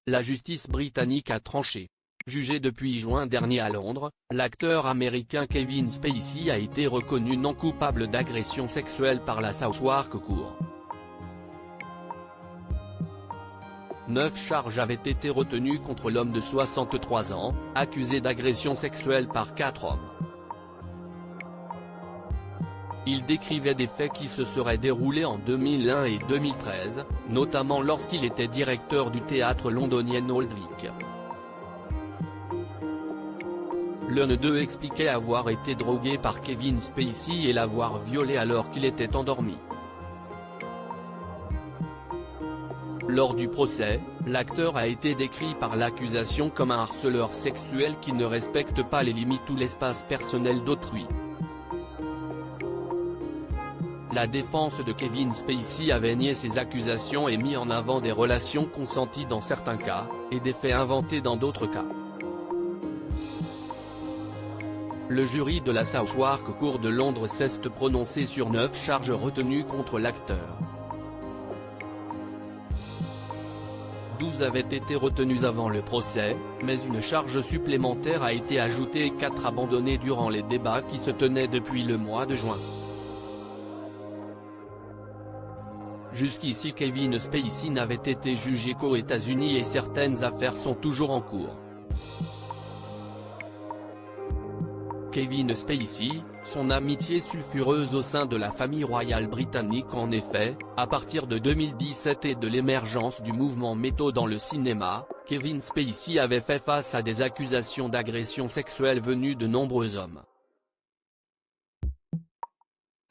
la justice britannique a tranché. Jugé depuis juin dernier à Londres, l'acteur américain Kevin Spacey a été reconnu non coupable d'agression sexuelle par la Southwark Court. 9 charges avaient été retenues contre l'homme de 63 ans, accusé d'agression sexuelle par 4 hommes. Il décrivait des faits qui se seraient déroulés en 2001 et 2013, notamment lorsqu'il était directeur du théâtre londonien Old Vic. L'un d'eux expliquait avoir été drogué par Kevin Spacey et l'avoir violé alors qu'il était endormi. Lors du procès, l'acteur a été décrit par l'accusation comme un harceleur sexuel qui ne respecte pas les limites ou l'espace personnel d'autrui. La défense de Kevin Spacey avait nié ces accusations et mis en avant des relations consenties dans certains cas, et des faits inventés dans d'autres cas. Le jury de la Southwark Court de Londres s'est prononcé sur 9 charges retenues contre l'acteur. 12 avaient été retenues avant le procès, mais une charge supplémentaire a été ajoutée et 4 abandonnées durant les débats qui se tenaient depuis le mois de juin. Jusqu'ici Kevin Spacey n'avait été jugé qu'aux États-Unis et certaines affaires sont toujours en cours. Kevin Spacey, son amitié sulfureuse au sein de la famille royale britannique. En effet, à partir de 2017 et de l'émergence du mouvement MeToo dans le cinéma, Kevin Spacey avait fait face à des accusations d'agression sexuelle venues de nombreux hommes.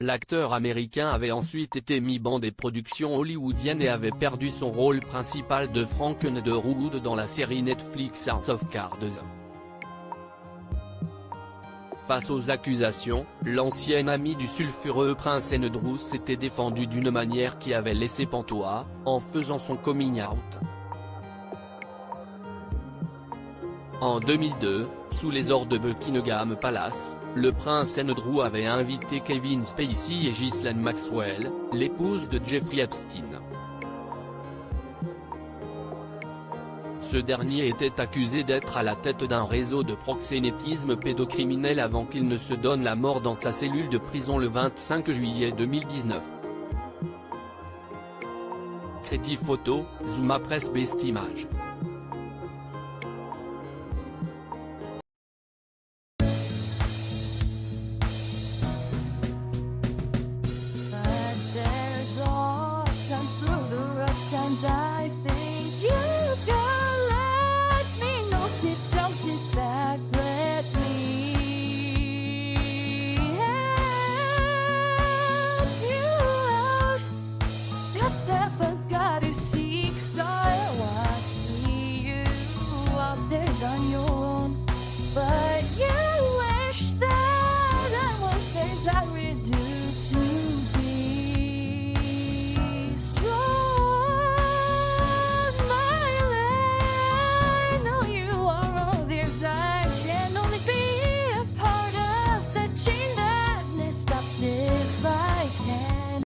L'acteur américain avait ensuite été mis ban des productions hollywoodiennes et avait perdu son rôle principal de Frank Underwood dans la série Netflix House of Cards. Face aux accusations, l'ancien ami du sulfureux prince Andrew s'était défendu d'une manière qui avait laissé pantois, en faisant son coming out. En 2002, sous les ordres de Buckingham Palace, le prince Andrew avait invité Kevin Spacey et Ghislaine Maxwell, l'épouse de Jeffrey Epstein. Ce dernier était accusé d'être à la tête d'un réseau de proxénétisme pédocriminel avant qu'il ne se donne la mort dans sa cellule de prison le 25 juillet 2019. Crédit photo, Zuma Press Best Image.